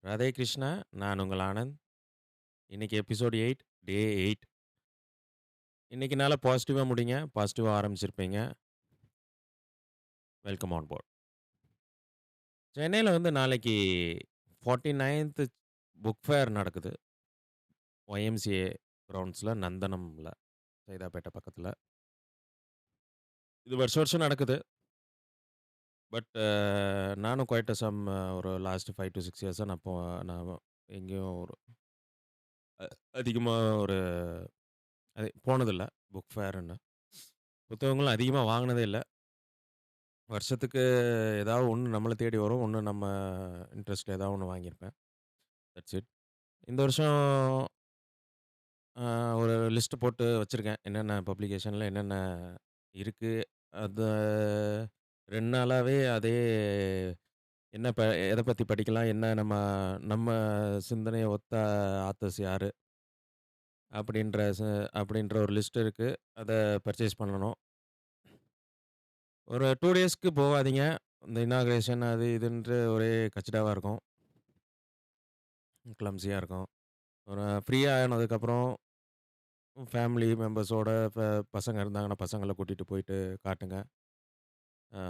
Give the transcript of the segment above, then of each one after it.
ராதே கிருஷ்ணா. நான் உங்கள் ஆனந்த். இன்னைக்கு எபிசோட் 8 டே 8. இன்னைக்கு நாள பாசிட்டிவா முடிங்க. பாசிட்டிவா ஆரம்பிச்சிருப்பீங்க. Welcome on board. சென்னையில வந்து நாளைக்கு 49த் புக் ஃபேர் நடக்குது. ஒய்எம்சிஏ கிரவுண்ட்ஸ்ல நந்தனம்ல. சைதாப்பேட்டை பக்கத்துல. இது வருஷம் வருஷம் நடக்குது. பட் நானும் குவைட் சம் ஒரு லாஸ்ட் 5 to 6 இயர்ஸா நான் எங்கேயும் ஒரு அதிகமா ஒரு போனதில்ல. புக் ஃபேர்ன்னு. புத்தகங்களும் அதிகமா வாங்குனதே இல்ல. வருஷத்துக்கு ஏதாவது ஒண்ணு நம்மள தேடி வரும். ஒண்ணு நம்ம இன்ட்ரெஸ்ட்ல ஏதாவது ஒண்ணு வாங்கியிருப்பேன். That's it. இந்த வருஷம் அ ஒரு லிஸ்ட் போட்டு வச்சிருக்கேன். என்னென்ன பப்ளிகேஷன்ல என்னென்ன இருக்கு. அத 2 நாளாவே அதே என்ன எத பத்தி படிக்கலாம், என்ன நம்ம நம்ம சிந்தனைய ஒத்த ஆத்தர்ஸ் யாரு, அப்படின்ற அப்படின்ற ஒரு லிஸ்ட் இருக்கு. அத பர்ச்சேஸ் பண்ணணும். ஒரு 2 டேஸ்க்கு போகாதீங்க. இந்த இனாகுரேஷன் அது இதுன்ட்டு ஒரே கச்சடாவா இருக்கும். கிளம்ஸியா இருக்கும். ஒரு ஃப்ரீயா ஆனதுக்கப்புறம் ஃபேமிலி மெம்பர்ஸோட பசங்க இருந்தாங்கன்னா, பசங்கள கூட்டிட்டு போயிட்டு காட்டுங்க. ஆ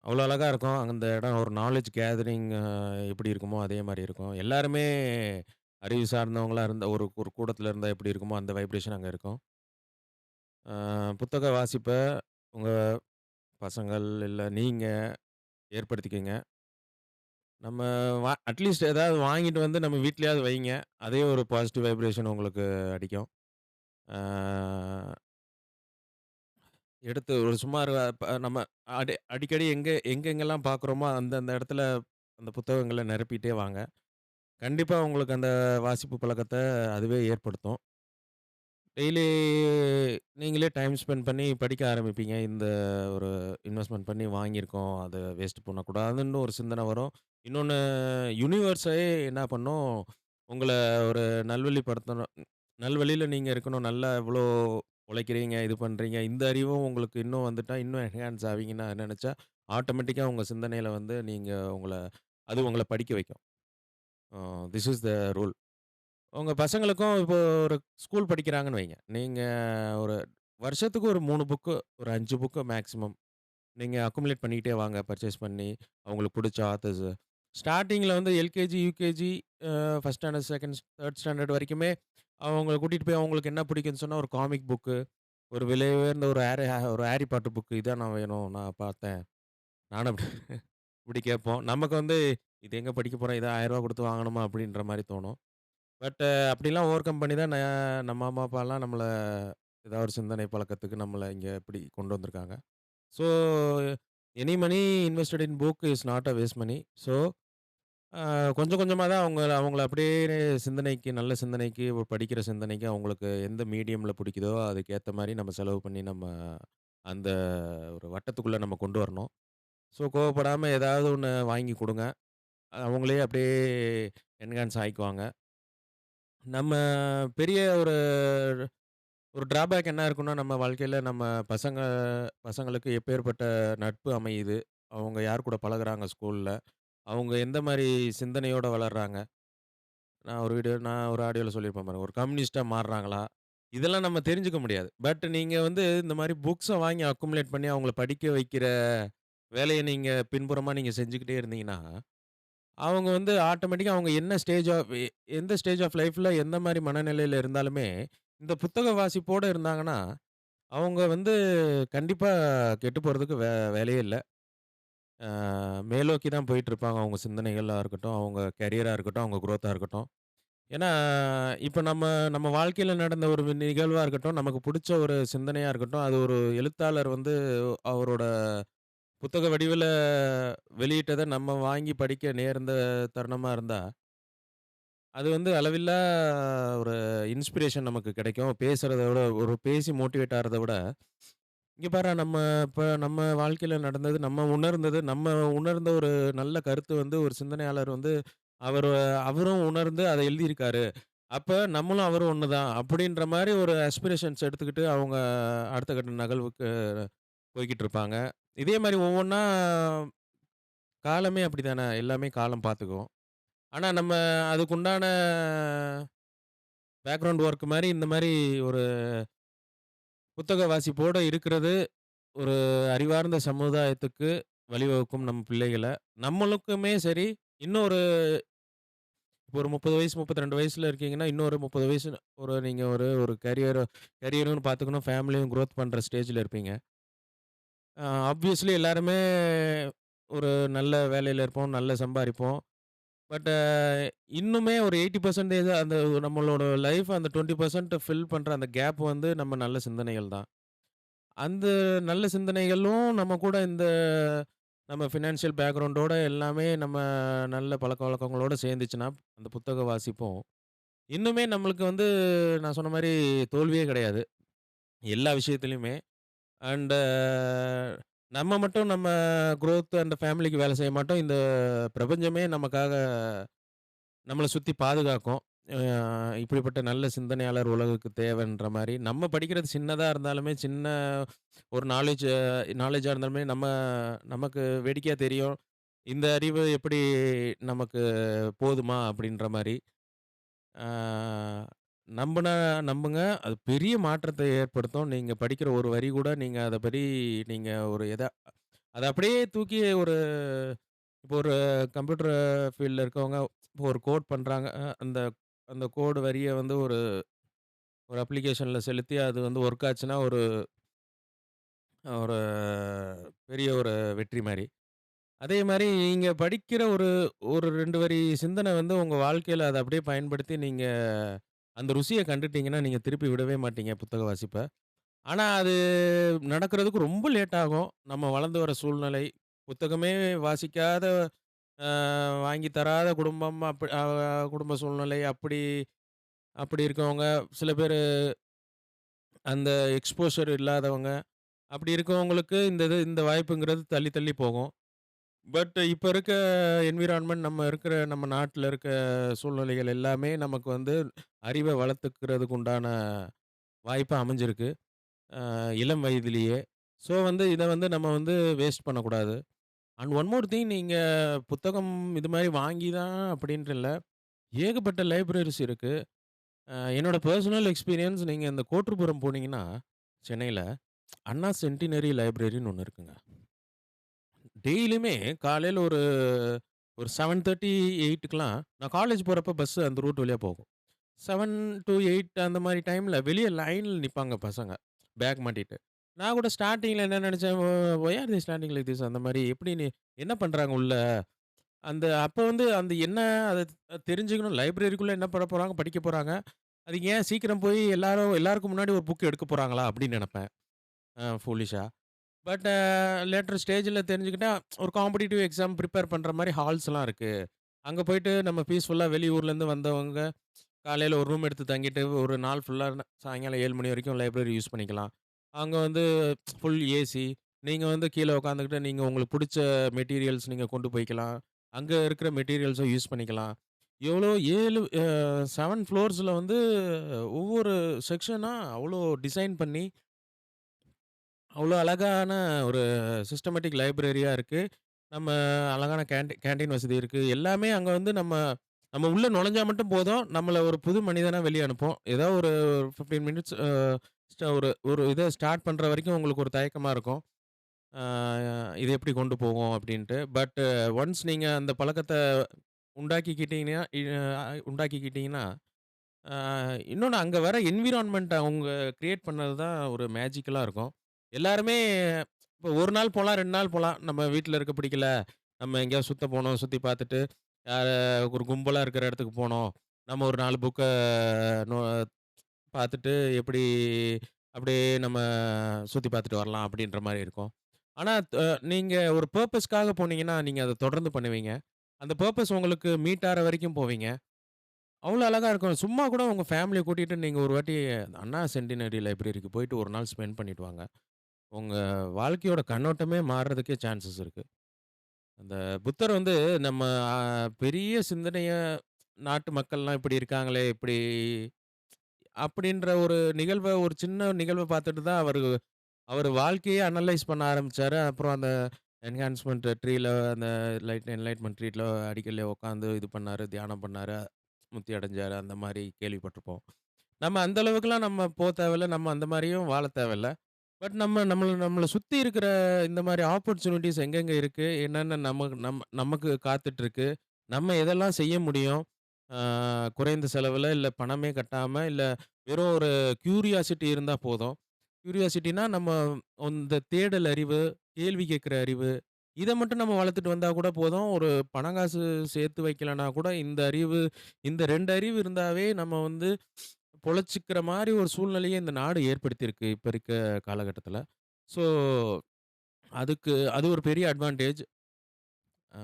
அவ்வளோ அழகா இருக்கும். அந்த இடம் ஒரு நாலேட்ஜ் கேதரிங் எப்படி இருக்குமோ, அதே மாரி இருக்கும். எல்லாருமே அறிவு சார்ந்தவங்களா இருந்தா ஒரு ஒரு கூடத்துல இருந்தா எப்படி இருக்குமோ, அந்த வைப்ரேஷன் அங்க இருக்கும். ஆ புத்தக வாசிப்ப உங்க பசங்கள், இல்ல நீங்க ஏற்படுத்திக்கங்க. நம்ம அட்லீஸ்ட் ஏதாவது வாங்கிட்டு வந்து நம்ம வீட்லயாவது வைங்க. அதே ஒரு பாசிட்டிவ் வைப்ரேஷன் உங்களுக்கு அடிக்கும். ஆ எடுத்து ஒரு சுமார் நம்ம அடிக்கடி எங்கெங்கெல்லாம் பார்க்குறோமோ, அந்தந்த இடத்துல அந்த புத்தகங்கள நிரப்பிட்டே வாங்க. கண்டிப்பா உங்களுக்கு அந்த வாசிப்பு பழக்கத்த அதுவே ஏற்படுத்தும். டெய்லி நீங்களே டைம் ஸ்பெண்ட் பண்ணி படிக்க ஆரம்பிப்பீங்க. இந்த ஒரு இன்வெஸ்ட்மென்ட் பண்ணி வாங்கியிருக்கோம். அத வேஸ்ட் பண்ணக்கூடாதுன்னு ஒரு சிந்தனை வரும். இன்னொன்னு யுனிவர்ஸே என்ன பண்ணும், உங்கள ஒரு நல்வழிப்படுத்தணும். நல்வழியில நீங்க இருக்கணும். நல்லா இவ்ளோ உழைக்கிறீங்க, இது பண்றீங்க. இந்த அறிவும் உங்களுக்கு இன்னும் வந்துட்டா, இன்னும் என்ஹான்ஸ் ஆவீங்கன்னு நெனச்சா, ஆட்டோமேட்டிக்கா உங்க சிந்தனையில வந்து நீங்க அது உங்கள படிக்க வைக்கும். அ திஸ் இஸ் த ரூல். உங்க பசங்களுக்கும் இப்போ ஒரு ஸ்கூல் படிக்கிறாங்கன்னு வைங்க. நீங்க ஒரு வருஷத்துக்கு ஒரு 3 புக்கு, ஒரு 5 புக்கு மேக்ஸிமம். நீங்க அக்குமுலேட் பண்ணிக்கிட்டே வாங்க. பர்ச்சேஸ் பண்ணி, அவங்களுக்கு புடிச்ச ஆத்தர்ஸ். ஸ்டார்ட்டிங்ல வந்து LKG, UKG, first standard, second, third standard வரைக்குமே அவங்கள கூட்டிட்டு போய் அவங்களுக்கு என்ன பிடிக்கும்னு சொன்னா, ஒரு காமிக் புக்கு, ஒரு விலை உயர்ந்த ஒரு ஹாரி பாட்டர் புக்கு. இதான் நான் வேணும். நான் பார்த்தேன். நானும் அப்படி இப்படி கேட்போம். நமக்கு வந்து இது எங்க படிக்க போறோம்? இத ரூ. 1000 குடுத்து வாங்கணுமா? அப்படின்ற மாரி தோணும். பட் அப்படிலாம் ஓவர் கம் பண்ணி தான் நம்ம அம்மா, அப்பாலாம் நம்மள ஏதாவது ஒரு சிந்தனை பழக்கத்துக்கு நம்மள இங்க இப்படி கொண்டு வந்திருக்காங்க. So any money invested in book is not a waste money. So கொஞ்சம் கொஞ்சமா தான் அவங்கள அப்படியே சிந்தனைக்கு நல்ல சிந்தனைக்கு, ஒரு படிக்கிற சிந்தனைக்கு அவங்களுக்கு எந்த மீடியம்ல பிடிக்குதோ, அதுக்கேத்த மாரி நம்ம செலவு பண்ணி நம்ம அந்த ஒரு வட்டத்துக்குள்ள நம்ம கொண்டு வரணும். ஸோ கோவப்படாம ஏதாவது ஒண்ணு வாங்கி குடுங்க. அவங்களே அப்படியே என்ஹான்ஸ் ஆயிக்குவாங்க. நம்ம பெரிய ஒரு ஒரு டிராபேக் என்ன இருக்குன்னா, நம்ம வாழ்க்கையில நம்ம பசங்களுக்கு எப்பேர்ப்பட்ட நட்பு அமையுது? அவங்க யார் கூட பழகுறாங்க ஸ்கூல்ல? அவங்க எந்த மாரி சிந்தனையோட வளர்றாங்க? நான் ஒரு ஆடியோல சொல்லியிருப்பேன் பாருங்க. ஒரு கம்யூனிஸ்ட்டா மாறுறாங்களா? இதெல்லாம் நம்ம தெரிஞ்சுக்க முடியாது. பட் நீங்க வந்து இந்த மாரி புக்ஸ வாங்கி அக்குமுலேட் பண்ணி அவங்கள படிக்க வைக்கிற வேலைய நீங்க பின்புறமா நீங்க செஞ்சுக்கிட்டே இருந்தீங்கன்னா, அவங்க வந்து ஆட்டோமேட்டிக்கா அவங்க என்ன எந்த ஸ்டேஜ் ஆஃப் லைஃப்ல எந்த மாரி மனநிலையில இருந்தாலுமே, இந்த புத்தக வாசிப்போட இருந்தாங்கன்னா, அவங்க வந்து கண்டிப்பா கெட்டு போறதுக்கு வேலையே இல்ல. அ மேலோக்கி தான் போயிட்டுருப்பாங்க. அவங்க சிந்தனைகளா இருக்கட்டும், அவங்க கரியரா இருக்கட்டும், அவங்க குரோத்தா இருக்கட்டும். ஏன்னா, இப்ப நம்ம நம்ம வாழ்க்கையில நடந்த ஒரு நிகழ்வா இருக்கட்டும், நமக்கு புடிச்ச ஒரு சிந்தனையா இருக்கட்டும், அது ஒரு எழுத்தாளர் வந்து அவரோட புத்தக வடிவில வெளியிட்டத நம்ம வாங்கி படிக்க நேர்ந்த தருணமா இருந்தா, அது வந்து அளவில்லா ஒரு இன்ஸ்பிரேஷன் நமக்கு கிடைக்கும். பேசுறத விட ஒரு பேசி மோட்டிவேட் ஆறத விட, இங்க பாரேன் இப்ப நம்ம வாழ்க்கையில நடந்தது, நம்ம உணர்ந்த ஒரு நல்ல கருத்து வந்து ஒரு சிந்தனையாளர் வந்து அவரு அவரும் உணர்ந்து அத எழுதியிருக்காரு. அப்ப நம்மளும் அவரும் ஒண்ணுதான். அப்படின்ற மாரி ஒரு அஸ்பிரேஷன்ஸ் எடுத்துக்கிட்டு அவங்க அடுத்த கட்ட நகர்வுக்கு போய்க்கிட்டு இருப்பாங்க. இதே மாரி ஒவ்வொன்னா காலமே அப்படித்தானே. எல்லாமே காலம் பார்த்துக்கும். ஆனா நம்ம அதுக்குண்டான பேக்கிரவுண்ட் ஒர்க் மாரி இந்த மாரி ஒரு புத்தக வாசிப்போட இருக்கிறது, ஒரு அறிவார்ந்த சமுதாயத்துக்கு வழிவகுக்கும் நம்ம பிள்ளைகள. நம்மளுக்குமே சரி, இன்னும் இப்போ ஒரு 30 வயசு, 32 வயசுல இருக்கீங்கன்னா, இன்னொரு 30 வயசு நீங்க ஒரு ஒரு கரியருன்னு பார்த்துக்கணும், ஃபேமிலியும் குரோத் பண்ற ஸ்டேஜ்ல இருப்பீங்க. ஆப்வியஸ்லி எல்லாருமே ஒரு நல்ல வேலையில இருப்போம், நல்லா சம்பாரிப்போம். பட் இன்னுமே ஒரு 80% அந்த நம்மளோட லைஃப் அந்த 20% ஃபில் பண்ற அந்த கேப் வந்து நம்ம நல்ல சிந்தனைகள் தான். அந்த நல்ல சிந்தனைகளும் நம்ம கூட இந்த நம்ம ஃபினான்ஷியல் பேக்கிரவுண்டோட எல்லாமே நம்ம நல்ல பழக்கவழக்கங்களோட சேர்ந்துச்சுன்னா, அந்த புத்தக வாசிப்பும், இன்னுமே நம்மளுக்கு வந்து நான் சொன்ன மாரி தோல்வியே கிடையாது. எல்லா விஷயத்திலயுமே. அண்ட் நம்ம மட்டும் நம்ம குரோத் அண்ட் ஃபேமிலிக்கு வேலை செய்ய மாட்டோம். இந்த பிரபஞ்சமே நமக்காக நம்மள சுத்தி பாதுகாக்கும். அ இப்படிப்பட்ட நல்ல சிந்தனையாளர் உலகுக்கு தேவைன்ற மாரி, நம்ம படிக்கிறது சின்னதா இருந்தாலுமே, சின்ன ஒரு நாலேட்ஜா இருந்தாலுமே, நமக்கு வேடிக்கையா தெரியும். இந்த அறிவு எப்படி நமக்கு போதுமா? அப்படின்ற மாரி. ஆ நம்புனா நம்புங்க. அது பெரிய மாற்றத்தை ஏற்படுத்தும். நீங்க படிக்கிற ஒரு வரி கூட நீங்க அத படி நீங்க ஒரு அத அப்படியே தூக்கி இப்போ ஒரு கம்ப்யூட்டர் ஃபீல்ட்ல இருக்கவங்க இப்போ ஒரு கோட் பண்றாங்க. அந்த அந்த கோடு வரிய வந்து ஒரு ஒரு அப்ளிகேஷன்ல செலுத்தி அது வந்து ஒர்க் ஆச்சுன்னா, ஒரு ஒரு பெரிய ஒரு வெற்றி மாரி. அதே மாரி நீங்க படிக்கிற ஒரு ஒரு 2 வரி சிந்தனை வந்து உங்க வாழ்க்கையில அத அப்படியே பயன்படுத்தி நீங்க அந்த ருசிய கண்டுட்டீங்கன்னா, நீங்க திருப்பி விடவே மாட்டீங்க புத்தக வாசிப்ப. ஆனா அது நடக்கிறதுக்கு ரொம்ப லேட் ஆகும். நம்ம வளர்ந்து வர சூழ்நிலை, புத்தகமே வாசிக்காத வாங்கி தராத குடும்பம் குடும்ப சூழ்நிலை அப்படி அப்படி இருக்கவங்க, சில பேரு அந்த எக்ஸ்போஷர் இல்லாதவங்க, அப்படி இருக்கவங்களுக்கு இந்த வாய்ப்புங்கிறது தள்ளி தள்ளி போகும். பட் இப்ப இருக்க என்விரான்மென்ட் நம்ம நாட்டுல இருக்க சூழ்நிலைகள் எல்லாமே நமக்கு வந்து அறிவ வளர்த்துக்கிறதுக்கு உண்டான வாய்ப்பா அமைஞ்சிருக்கு. இளம் வயதிலேயே. ஸோ வந்து இத வந்து நம்ம வந்து வேஸ்ட் பண்ணக்கூடாது. அண்ட் ஒன் மோர் திங் நீங்க புத்தகம் இது மாரி வாங்கி தான் அப்படின்ட்டு இல்ல. ஏகப்பட்ட லைப்ரரீஸ் இருக்கு. என்னோட பெர்சனல் எக்ஸ்பீரியன்ஸ் நீங்க இந்த கோட்டுப்புறம் போனீங்கன்னா, சென்னையில அண்ணா சென்டினரி லைப்ரரின்னு ஒண்ணு இருக்குங்க. டெய்லியுமே காலையில ஒரு ஒரு 7:30, 8க்குலாம் நான் காலேஜ் போறப்ப பஸ் அந்த ரூட் வழியா போகும். 7 டூ 8 அந்த மாரி டைம்ல வெளிய லைன்ல நிப்பாங்க பசங்க. பேக் மாட்டிட்டு. நான் கூட ஸ்டார்ட்டிங்ல என்ன நெனச்சேன், why are they standing like this அந்த மாரி என்ன பண்றாங்க உள்ள? அப்ப வந்து அந்த என்ன அத தெரிஞ்சுக்கணும். லைப்ரரிக்குள்ள என்ன பண்ண போறாங்க? படிக்க போறாங்க. அதுக்கு ஏன் சீக்கிரம் போய் எல்லாருக்கும் முன்னாடி ஒரு புக் எடுக்க போறாங்களா? அப்படின்னு நெனப்பேன். ஃபூலிஷா. பட் லேட்டர் ஸ்டேஜ்ல தெரிஞ்சுக்கிட்டேன், ஒரு காம்படிட்டிவ் எக்ஸாம் பிரிப்பேர் பண்ற மாரி ஹால்ஸ்லாம் இருக்கு. அங்க போயிட்டு நம்ம பீஸ்ஃபுல்லா வெளியூர்லேருந்து வந்தவங்க, காலையில ஒரு ரூம் எடுத்து தங்கிட்டு, ஒரு நாள் ஃபுல்லா சாயங்காலம் 7 மணி வரைக்கும் லைப்ரரி யூஸ் பண்ணிக்கலாம். அங்க வந்து ஃபுல் ஏசி. நீங்க வந்து கீழ உட்காந்துக்கிட்டு, நீங்க உங்களுக்கு புடிச்ச மெட்டீரியல்ஸ் நீங்க கொண்டு போய்க்கலாம். அங்க இருக்கிற மெட்டீரியல்ஸ யூஸ் பண்ணிக்கலாம். எவ்வளோ 7 ஃப்ளோர்ஸ்ல வந்து ஒவ்வொரு செக்ஷனா அவ்வளோ டிசைன் பண்ணி அவ்வளோ அழகான ஒரு சிஸ்டமேட்டிக் லைப்ரரியா இருக்கு. நம்ம அழகான கேன்டீன் வசதி இருக்கு. எல்லாமே அங்க வந்து நம்ம நம்ம உள்ள நுழைஞ்சா மட்டும் போதும். நம்மள ஒரு புது மனிதனா வெளிய அனுப்பும். ஏதோ ஒரு 15 மினிட்ஸ் ஒரு ஒரு இத ஸ்டார்ட் பண்ற வரைக்கும் உங்களுக்கு ஒரு தயக்கமா இருக்கும். அ இது எப்படி கொண்டு போகும் அப்படின்ட்டு. பட் ஒன்ஸ் நீங்க அந்த பழக்கத்த உண்டாக்கிக்கிட்டீங்கன்னா உண்டாக்கிக்கிட்டீங்கன்னா, அ இன்னொன்னு அங்க வர என்விரான்மென்ட் அவங்க கிரியேட் பண்ணது தான் ஒரு மேஜிக்கலா இருக்கும். எல்லாருமே இப்போ 1 நாள் போலாம், 2 நாள் போலாம். நம்ம வீட்ல இருக்க பிடிக்கல. நம்ம எங்கேயாவது சுத்த போனோம். சுத்தி பார்த்துட்டு, யார ஒரு கும்பலா இருக்கிற இடத்துக்கு போனோம். நம்ம ஒரு 4 புக்க நோ பார்த்துட்டு எப்படி அப்படியே நம்ம சுத்தி பார்த்துட்டு வரலாம் அப்படின்ற மாரி இருக்கும். ஆனா, நீங்க ஒரு பர்ப்பஸ்க்காக போனீங்கன்னா, நீங்க அத தொடர்ந்து பண்ணுவீங்க. அந்த பர்ப்பஸ் உங்களுக்கு மீட் ஆற வரைக்கும் போவீங்க. அவ்வளோ அழகா இருக்கும். சும்மா கூட உங்க ஃபேமிலிய கூட்டிட்டு நீங்க ஒரு வாட்டி அண்ணா சென்டினரி லைப்ரரிக்கு போயிட்டு ஒரு நாள் ஸ்பெண்ட் பண்ணிட்டு வாங்க. உங்க வாழ்க்கையோட கண்ணோட்டமே மாறுறதுக்கே சான்சஸ் இருக்கு. அந்த புத்தர் வந்து நம்ம அ பெரிய சிந்தனைய நாட்டு மக்கள்லாம் இப்படி இருக்காங்களே, இப்படி அப்படின்ற ஒரு சின்ன நிகழ்வ பார்த்துட்டு தான் அவரு அவரு வாழ்க்கையே அனலைஸ் பண்ண ஆரம்பிச்சாரு. அப்புறம் அந்த என்ஹான்ஸ்மென்ட் ட்ரீல அந்த என்லைட்மென்ட் ட்ரீல அடிக்கல்ல உட்காந்து இது பண்ணாரு, தியானம் பண்ணாரு, முக்தி அடைஞ்சாரு அந்த மாரி கேள்விப்பட்டுருப்போம். நம்ம அந்த அளவுக்குலாம் நம்ம தேவையில்ல. நம்ம அந்த மாரியும் வாழ தேவையில்ல. பட் நம்மள நம்மள சுத்தி இருக்கிற இந்த மாரி ஆப்பர்ச்சுனிட்டீஸ் எங்கெங்க இருக்கு? என்னென்ன நமக்கு காத்துட்ருக்கு? நம்ம எதெல்லாம் செய்ய முடியும்? ஆ குறைந்த செலவுல, இல்ல பணமே கட்டாம, இல்ல வெறும் ஒரு கியூரியாசிட்டி இருந்தா போதும். கியூரியாசிட்டினா நம்ம இந்த தேடல் அறிவு, கேள்வி கேட்கிற அறிவு, இத மட்டும் நம்ம வளர்த்துட்டு வந்தா கூட போதும். ஒரு பணம் காசு சேர்த்து வைக்கலனா கூட இந்த அறிவு, இந்த 2 அறிவு இருந்தாவே நம்ம வந்து பொழச்சுக்கிற மாரி ஒரு சூழ்நிலைய இந்த நாடு ஏற்படுத்தியிருக்கு, இப்ப இருக்க காலகட்டத்தில. ஸோ, அது ஒரு பெரிய அட்வான்டேஜ். ஆ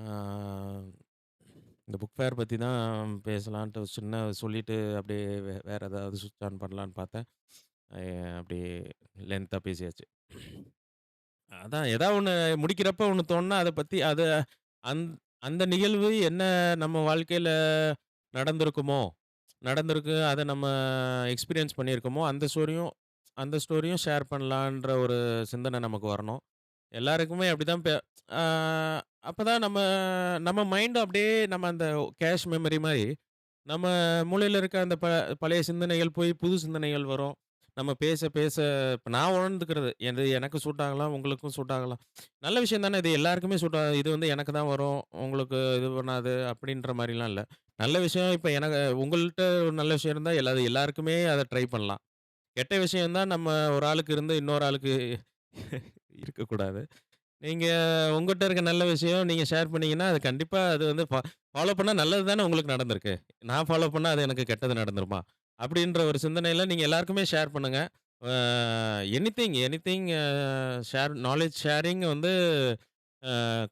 இந்த புக் ஃபேர் பத்தி தான் பேசலான்ட்டு ஒரு சின்ன சொல்லிட்டு அப்படியே வேற ஏதாவது ஸ்விட்ச் ஆன் பண்ணலான்னு பார்த்தேன். அ அப்படியே லென்த்தா பேசியாச்சு. அதான் ஏதாவது ஒண்ணு முடிக்கிறப்ப ஒண்ணு தோணுனா அத பத்தி அந் அந்த நிகழ்வு என்ன நம்ம வாழ்க்கையில நடந்திருக்குமோ, நடந்திருக்கு. அத நம்ம எக்ஸ்பீரியன்ஸ் பண்ணியிருக்கோமோ, அந்த ஸ்டோரியும் ஷேர் பண்ணலான்ற ஒரு சிந்தனை நமக்கு வரணும். எல்லாருக்குமே அப்படிதான் ஆ அப்பதான் நம்ம நம்ம மைண்ட் அப்படியே நம்ம அந்த கேஷ் மெமரி மாரி, நம்ம மூளையில இருக்க அந்த பழைய சிந்தனைகள் போய் புது சிந்தனைகள் வரும். நம்ம பேச பேச இப்ப நான் உணர்ந்துக்கிறது, எனக்கு சூட் ஆகலாம், உங்களுக்கும் சூட் ஆகலாம். நல்ல விஷயம் தானே இது எல்லாருக்குமே சூட் ஆகாது. இது வந்து எனக்கு தான் வரும், உங்களுக்கு இது பண்ணாது அப்படின்ற மாரிலாம் இல்ல. நல்ல விஷயம் இப்ப உங்கள்ட்ட ஒரு நல்ல விஷயம் இருந்தா எல்லாருக்குமே அத ட்ரை பண்ணலாம். கெட்ட விஷயம் தான் நம்ம ஒரு ஆளுக்கு இருந்து இன்னொரு ஆளுக்கு இருக்கக்கூடாது. நீங்க உங்கட்ட இருக்க நல்ல விஷயம் நீங்க ஷேர் பண்ணீங்கன்னா, அது கண்டிப்பா அது வந்து ஃபாலோ பண்ணா நல்லது தானே உங்களுக்கு நடந்திருக்கு. நான் ஃபாலோ பண்ணா அது எனக்கு கெட்டது நடந்துருமா? அப்படின்ற ஒரு சிந்தனையில நீங்க எல்லாருக்குமே ஷேர் பண்ணுங்க. அ எனிதிங் நாலெட்ஜ் ஷேரிங் வந்து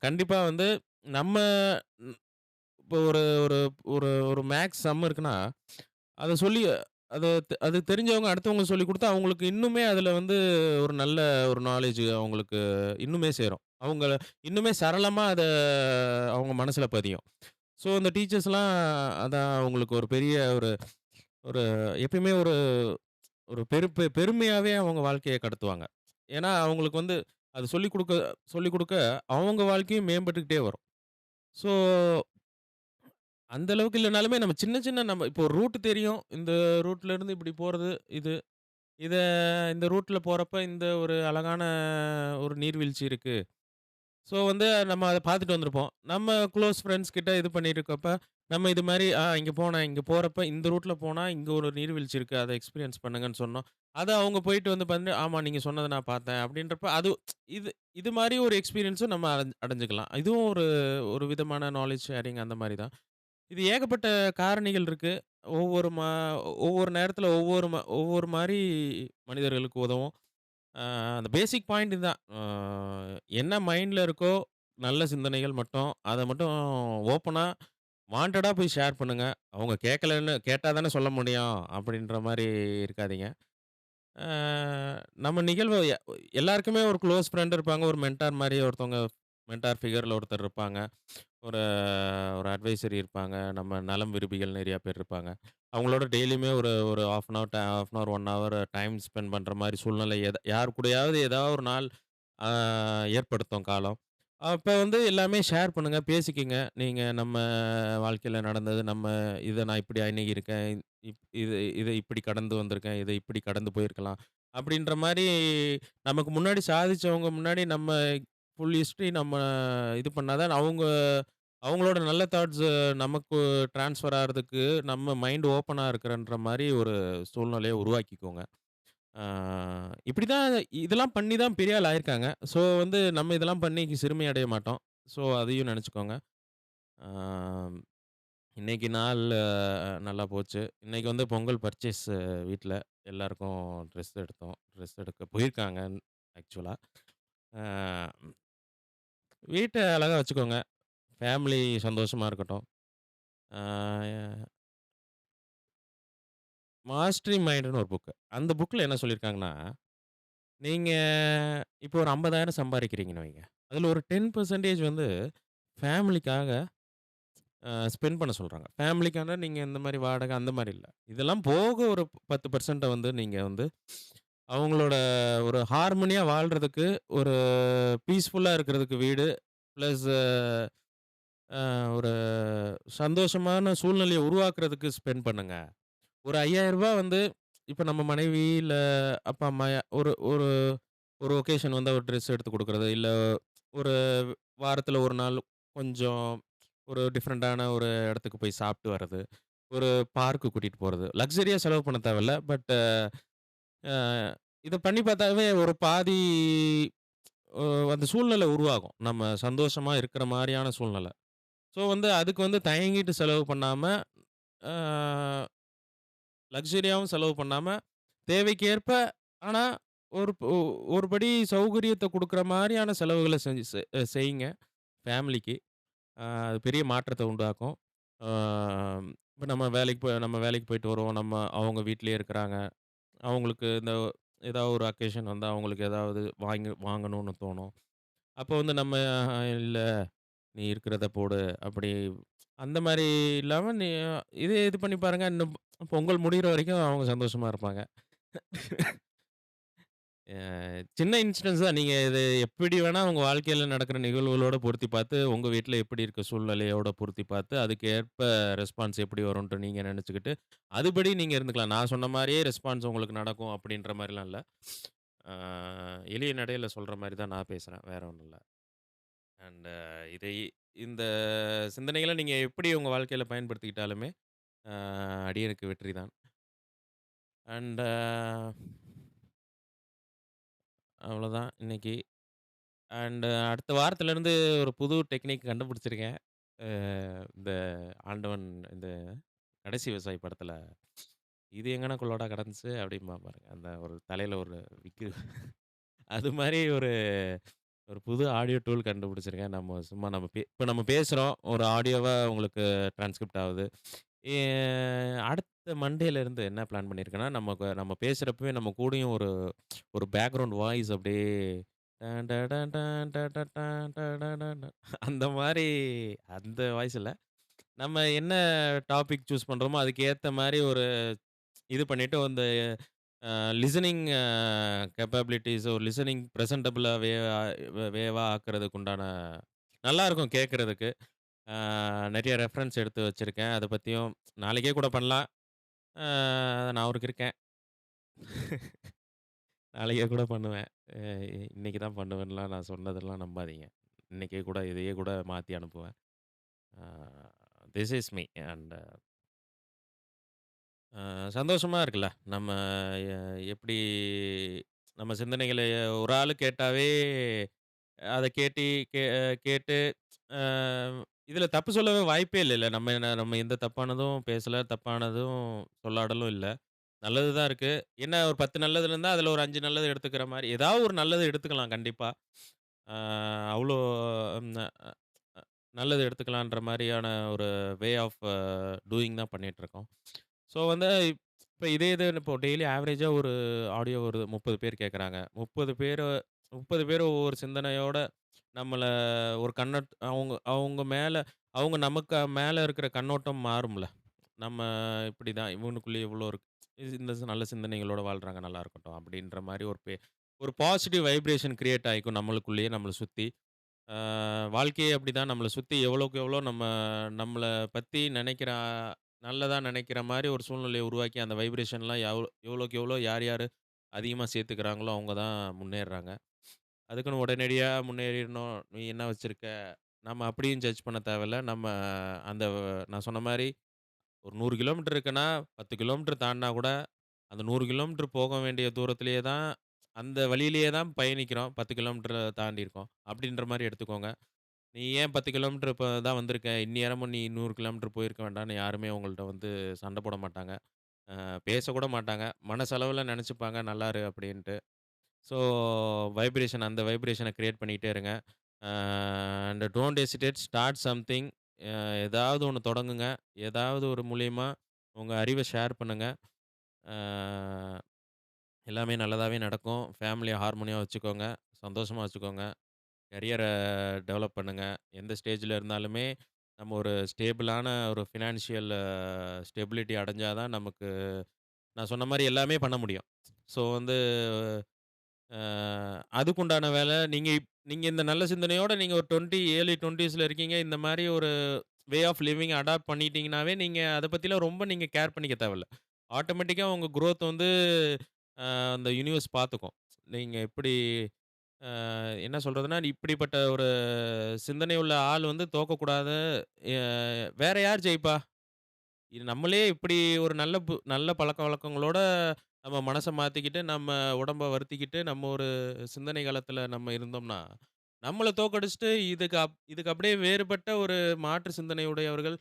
கண்டிப்பா வந்து நம்ம ம் இப்போ ஒரு ஒரு ஒரு ஒரு மேத்ஸ் சம் இருக்குன்னா, அத சொல்லி அது தெரிஞ்சவங்க அடுத்தவங்களுக்கு சொல்லிக் குடுத்தா, அவங்களுக்கு இன்னுமே அதுல வந்து ஒரு நல்ல ஒரு நாலேட்ஜ் அவங்களுக்கு இன்னுமே சேரும். அவங்க இன்னுமே சரளமா அவங்க மனசுல பதியும். ஸோ, அந்த டீச்சர்ஸ்லாம் அதான் அவங்களுக்கு ஒரு பெரிய ஒரு ஒரு எப்பயுமே ஒரு ஒரு பெருமையாவே அவங்க வாழ்க்கைய கடத்துவாங்க. ஏன்னா, அவங்களுக்கு வந்து அது சொல்லிக் குடுக்க அவங்க வாழ்க்கையும் மேம்பட்டுக்கிட்டே வரும். ஸோ, அந்த அளவுக்கு இல்லனாலுமே நம்ம சின்ன சின்ன நம்ம இப்போ ஒரு ரூட் தெரியும். இந்த ரூட்ல இருந்து இப்படி போறது இது. இத இந்த ரூட்ல போறப்ப இந்த ஒரு அழகான ஒரு நீர்வீழ்ச்சி இருக்கு. ஸோ வந்து நம்ம அத பார்த்துட்டு வந்திருப்போம். நம்ம குளோஸ் ஃபிரெண்ட்ஸ் கிட்ட இது பண்ணியிருக்கப்ப, நம்ம இது மாரி இங்க போனேன். இங்க போறப்ப இந்த ரூட்ல போனா இங்க ஒரு நீர்வீழ்ச்சி இருக்கு. அத எக்ஸ்பீரியன்ஸ் பண்ணுங்கன்னு சொன்னோம். அத அவங்க போயிட்டு வந்து பார்த்துட்டு, ஆமா நீங்க சொன்னத நான் பார்த்தேன். அப்படின்றப்ப இது இது மாரி ஒரு எக்ஸ்பீரியன்ஸும் நம்ம அடைஞ்சுக்கலாம். இதுவும் ஒரு ஒரு விதமான நாலேட்ஜ் ஷேரிங் அந்த மாரி தான். இது ஏகப்பட்ட காரணிகள் இருக்கு. ஒவ்வொரு மா ஒவ்வொரு நேரத்தில ஒவ்வொரு மாரி மனிதர்களுக்கு உதவும். அந்த பேசிக் பாயிண்ட் இதுதான். என்ன மைண்ட்ல இருக்கோ, நல்ல சிந்தனைகள் மட்டும், அத மட்டும் ஓப்பனா, வாண்டடா போய் ஷேர் பண்ணுங்க. அவங்க கேட்டா தானே சொல்ல முடியும், அப்படின்ற மாரி இருக்காதீங்க. ஆ நம்ம நிகழ்வு எல்லாருக்குமே ஒரு குளோஸ் ஃப்ரெண்ட் இருப்பாங்க. ஒரு மென்டார் மாரி ஒருத்தவங்க மென்டார் ஃபிகர்ல ஒருத்தர் இருப்பாங்க. ஒரு ஒரு அட்வைசரி இருப்பாங்க. நம்ம நலம் விரும்பிகள் நெறைய பேர் இருப்பாங்க. அவங்களோட டெய்லியுமே ஒரு ஒரு 1/2 an hour, 1 hour time spend பண்ற மாரி சூழ்நிலை யார் கூடயாவது ஏதாவது ஒரு நாள் ஆ ஏற்படுத்தும் காலம். அப்ப வந்து எல்லாமே ஷேர் பண்ணுங்க, பேசிக்கங்க. நம்ம வாழ்க்கையில நடந்தது, இத நான் இப்படி அணுகியிருக்கேன். இத இப்படி கடந்து வந்திருக்கேன். இத இப்படி கடந்து போயிருக்கலாம். அப்படின்ற மாரி நமக்கு முன்னாடி சாதிச்சவங்க முன்னாடி நம்ம ஃபுல் ஹிஸ்டரி நம்ம இது பண்ணா தான் அவங்களோட நல்ல தாட்ஸ் நமக்கு ட்ரான்ஸ்ஃபர் ஆறதுக்கு நம்ம மைண்ட் ஓப்பனா இருக்கிறன்ற மாரி ஒரு சூழ்நிலைய உருவாக்கிக்கோங்க. ஆ இப்படிதான் இதெல்லாம் பண்ணி தான் பெரிய ஆள் ஆயிருக்காங்க. ஸோ வந்து நம்ம இதெல்லாம் பண்ணி சிறுமை அடைய மாட்டோம். ஸோ அதையும் நெனச்சுக்கோங்க. ஆ இன்னைக்கு நாள் நல்லா போச்சு. இன்னைக்கு வந்து பொங்கல் பர்ச்சேஸ் வீட்ல. எல்லாருக்கும் ட்ரெஸ் எடுத்தோம். ட்ரெஸ் எடுக்க போயிருக்காங்க ஆக்சுவலா. ஆ வீட்ட அழகா வச்சுக்கோங்க. ஃபேமிலி சந்தோஷமா இருக்கட்டும். ஆ மாஸ்டரி மைண்டுன்னு ஒரு புக்கு. அந்த புக்ல என்ன சொல்லியிருக்காங்கன்னா, நீங்க இப்போ ஒரு 50,000 சம்பாரிக்கிறீங்கன்னு வைங்க. அதுல ஒரு 10% வந்து ஃபேமிலிக்காக ஸ்பெண்ட் பண்ண சொல்றாங்க. ஃபேமிலிக்கான நீங்க இந்த மாரி வாடகை அந்த மாரி இல்ல. இதெல்லாம் போக ஒரு 10% வந்து நீங்க வந்து அவங்களோட ஒரு ஹார்மோனியா வாழ்றதுக்கு, ஒரு பீஸ்ஃபுல்லா இருக்கிறதுக்கு வீடு, பிளஸ் ஒரு சந்தோஷமான சூழ்நிலைய உருவாக்குறதுக்கு ஸ்பெண்ட் பண்ணுங்க. ஒரு ரூ. 5000 வந்து இப்ப நம்ம மனைவி, இல்ல அப்பா, அம்மா ஒரு ஒரு ஒரு ஒகேஷன் வந்தா ஒரு ட்ரெஸ் எடுத்து குடுக்குறது, இல்ல ஒரு வாரத்துல 1 நாள் கொஞ்சம் ஒரு டிஃபரண்டான ஒரு இடத்துக்கு போய் சாப்ட்டு வர்றது, ஒரு பார்க்கு கூட்டிட்டு போறது. லக்ஸரியா செலவு பண்ண தேவையில்ல. பட் அ இத பண்ணி பார்த்தாவே ஒரு பாதி அ அந்த சூழ்நிலை உருவாகும். நம்ம சந்தோஷமா இருக்கிற மாரியான சூழ்நிலை. ஸோ வந்து அதுக்கு வந்து தயங்கிட்டு செலவு பண்ணாம, ஆ லக்ஸரியாவும் செலவு பண்ணாம, தேவைக்கேற்ப ஆனா ஒரு ஒரு படி சௌகரியத்த குடுக்குற மாரியான செலவுகள செஞ்சு செய்யுங்க ஃபேமிலிக்கு. அது பெரிய மாற்றத்த உண்டாக்கும். ஆ இப்ப நம்ம வேலைக்கு போயிட்டு வருவோம். அவங்க வீட்லயே இருக்கிறாங்க. அவங்களுக்கு ஏதாவது ஒரு அக்கேஷன் வந்தா அவங்களுக்கு ஏதாவது வாங்கணும்னு தோணும். அப்போ வந்து நம்ம இல்ல நீ இருக்கிறத போடு அப்படி அந்த மாரி இல்லாம இதே இது பண்ணி பாருங்க. இன்னும் பொங்கல் முடியிற வரைக்கும் அவங்க சந்தோஷமா இருப்பாங்க. அ சின்ன இன்சிடென்ட்ஸ் தான். நீங்க இது எப்படி வேணா உங்க வாழ்க்கையில நடக்கிற நிகழ்வுகளோட பொருத்தி பார்த்து, உங்க வீட்ல எப்படி இருக்க சூழ்நிலையோட பொருத்தி பார்த்து, அதுக்கு ஏற்ப ரெஸ்பான்ஸ் எப்படி வரும்ன்ட்டு நீங்க நெனச்சுக்கிட்டு, அதுபடி நீங்க இருந்துக்கலாம். நான் சொன்ன மாரியே ரெஸ்பான்ஸ் உங்களுக்கு நடக்கும் அப்படின்ற மாரிலாம் இல்ல. ஆ எளிய நடையில சொல்ற மாரி தான் நான் பேசுறேன். வேற ஒண்ணும் இல்ல. அண்ட் இதை இந்த சிந்தனைகள நீங்க எப்படி உங்க வாழ்க்கையில பயன்படுத்திக்கிட்டாலுமே, அ அடியனுக்கு வெற்றி தான். அண்ட் அவ்வளோதான் இன்னைக்கு. அண்ட் அடுத்த வாரத்திலருந்து ஒரு புது டெக்னிக் கண்டுபிடிச்சிருக்கேன். அ இந்த ஆண்டவன் இந்த கடைசி விவசாயி படத்துல, "இது எங்கன குள்ளோடா கடந்துச்சு" அப்படிம்பான் பாருங்க. அந்த ஒரு தலையில ஒரு விக்கு அது மாரி ஒரு ஒரு புது ஆடியோ டூல் கண்டுபிடிச்சிருக்கேன். நம்ம சும்மா இப்ப நம்ம பேசுறோம். ஒரு ஆடியோவா உங்களுக்கு டிரான்ஸ்கிரிப்ட் ஆவுது. எ அடுத்த மண்டேலருந்து என்ன பிளான் பண்ணியிருக்கேன்னா, நம்ம பேசுறப்பவே நம்ம கூடயும் ஒரு ஒரு பேக்கிரவுண்ட் வாய்ஸ் அப்படியே டன் டடன் டன் டடடன் டடடடன் அந்த மாரி அந்த வாய்ஸ் இல்ல. நம்ம என்ன டாபிக் சூஸ் பண்றோமோ, அதுக்கு ஏத்த மாரி ஒரு இது பண்ணிட்டு அந்த லிசனிங் கேப்பபிலிட்டீஸ் ஒரு லிசனிங் பிரசன்டபிளா வேவா ஆக்குறதுக்கு உண்டான நல்லாருக்கும் கேட்கறதுக்கு. நெறைய ரெஃபரன்ஸ் எடுத்து வச்சிருக்கேன். அத பத்தியும் நாளைக்கே கூட பண்ணலாம். ஆ நான் ஒரு கிறுக்கன். நாளைக்கே கூட பண்ணுவேன். அ இன்னைக்கு தான் பண்ணுவேன்லாம் நான் சொன்னதெல்லாம் நம்பாதீங்க. இன்னைக்கே கூட இதையே கூட மாத்தி அனுப்புவேன். ஆ திஸ் இஸ் மீ அண்ட் சந்தோஷமா இருக்குல்ல. நம்ம எ எப்படி நம்ம சிந்தனைகள ஒரு ஆளு கேட்டாவே, அத கேட்டு அ இதில தப்பு சொல்லவே வாய்ப்பே இல்லல்ல. நம்ம எந்த தப்பானதும் பேசல, தப்பானதும் சொல்லாடலும் இல்ல. நல்லது தான் இருக்கு. என்ன ஒரு 10 நல்லது இருந்தா, அதில ஒரு 5 நல்லது எடுத்துக்கிற மாரி, ஏதாவது ஒரு நல்லது எடுத்துக்கலாம் கண்டிப்பா. ஆ அவ்ளோ ந அ அ நல்லது எடுத்துக்கலான்ற மாரியான ஒரு வே ஆஃப் டூயிங் தான் பண்ணிட்டுருக்கோம். ஸோ வந்து இப்ப இதே இது இப்போ டெய்லி ஆவரேஜா ஒரு ஆடியோ வருது. 30 பேர் கேட்கறாங்க. 30 பேர் ஒவ்வொரு சிந்தனையோட நம்மள ஒரு அவங்க அவங்க மேல அவங்க நமக்கு மேல இருக்கிற கண்ணோட்டம் மாறும்ல. நம்ம இப்படிதான் இவனுக்குள்ளேயே இவ்வளோ இருக்கு. இந்த நல்ல சிந்தனைகளோட வாழ்றாங்க நல்லா இருக்கட்டும். அப்படின்ற மாரி ஒரு பாசிட்டிவ் வைப்ரேஷன் கிரியேட் ஆயிக்கும் நம்மளுக்குள்ளேயே நம்மள சுத்தி. ஆ வாழ்க்கையே அப்படிதான் நம்மள சுத்தி எவ்வளோக்கு எவ்வளோ நம்மள பத்தி நல்லதா நெனைக்கிற மாரி ஒரு சூழ்நிலைய உருவாக்கி, அந்த வைப்ரேஷன்லாம் எவ்வளோக்கு எவ்வளோ யார் யாரு அதிகமா சேர்த்துக்கிறாங்களோ, அவங்க தான் முன்னேறுறாங்க. அதுக்குன்னு உடனடியா முன்னேறிறணும். நீ என்ன வச்சிருக்க? நம்ம அப்படியும் ஜட்ஜ் பண்ண தேவையில்ல. அந்த நான் சொன்ன மாரி ஒரு 100 கிலோமீட்டர் இருக்குன்னா, 10 கிலோமீட்டர் தாண்டுனா கூட, அந்த 100 கிலோமீட்டர் போக வேண்டிய தூரத்திலேயே தான் அந்த வழியிலேயே தான் பயணிக்கிறோம். 10 கிலோமீட்டர் தாண்டியிருக்கோம். அப்படின்ற மாரி எடுத்துக்கோங்க. நீ ஏன் 10 கிலோமீட்டர் இப்ப தான் வந்திருக்க. இந்நேரமும் நீ 100 கிலோமீட்டர் போயிருக்க வேண்டாம்ன்னு யாருமே உங்கள்ட்ட வந்து சண்ட போட மாட்டாங்க. பேசக்கூட மாட்டாங்க. மனசளவுல நெனச்சுப்பாங்க நல்லா இரு அப்படின்ட்டு. ஸோ அந்த வைப்ரேஷன கிரியேட் பண்ணிக்கிட்டே இருங்க. Uh and don't hesitate start something. அ ஏதாவது ஒண்ணு தொடங்குங்க. ஏதாவது ஒரு மூலியமா உங்க அறிவ ஷேர் பண்ணுங்க. அ எல்லாமே நல்லதாவே நடக்கும். ஃபேமிலிய ஹார்மோனியா வச்சுக்கோங்க. சந்தோஷமா வச்சுக்கோங்க. கரியர டெவலப் பண்ணுங்க. எந்த ஸ்டேஜ்ல இருந்தாலுமே, நம்ம ஒரு ஸ்டேபிளான ஒரு ஃபினான்ஷியல் ஸ்டெபிலிட்டி அடைஞ்சா தான் நமக்கு நான் சொன்ன மாரி எல்லாமே பண்ண முடியும். ஸோ வந்து அ அதுக்குண்டான வேலை நீங்க இந்த நல்ல சிந்தனையோட நீங்க ஒரு 20 ஏர்லி 20ஸ்ல இருக்கீங்க. இந்த மாரி ஒரு வே ஆஃப் லிவிங் அடாப்ட் பண்ணிட்டீங்கனாவே, நீங்க அத பத்திலாம் ரொம்ப நீங்க கேர் பண்ணிக்க தேவையில்ல. ஆட்டோமேட்டிக்கா உங்க குரோத் வந்து அந்த யூனிவர்ஸ் பார்த்துக்கும். நீங்க எப்படி என்ன சொல்றதுன்னா, இப்படிப்பட்ட ஒரு சிந்தனை உள்ள ஆள் வந்து தோக்கக்கூடாது. எ வேற யார் ஜெயிப்பா? இது நம்மளே இப்படி ஒரு நல்ல பழக்கவழக்கங்களோட நம்ம மனச மாத்திக்கிட்டு, நம்ம உடம்ப வருத்திக்கிட்டு, நம்ம ஒரு சிந்தனை களத்துல நம்ம இருந்தோம்னா, நம்மள தோற்கடிச்சுட்டு இதுக்கு அப்படியே வேறுபட்ட ஒரு மாற்று சிந்தனை உடையவர்கள்,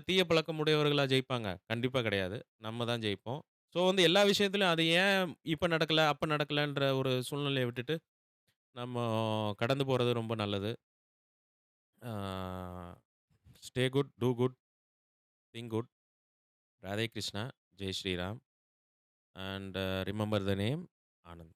தீய பழக்கம் உடையவர்களா ஜெயிப்பாங்க? கண்டிப்பா கிடையாது. நம்ம தான் ஜெயிப்போம். ஸோ வந்து எல்லா விஷயத்திலும் அது ஏன் இப்ப நடக்கல, அப்ப நடக்கலன்ற ஒரு சூழ்நிலைய விட்டுட்டு, நம்ம கடந்து போறது ரொம்ப நல்லது. Ah stay good, do good, think good. Radhe Krishna, ஜெய் Shriram. And remember the name Anand.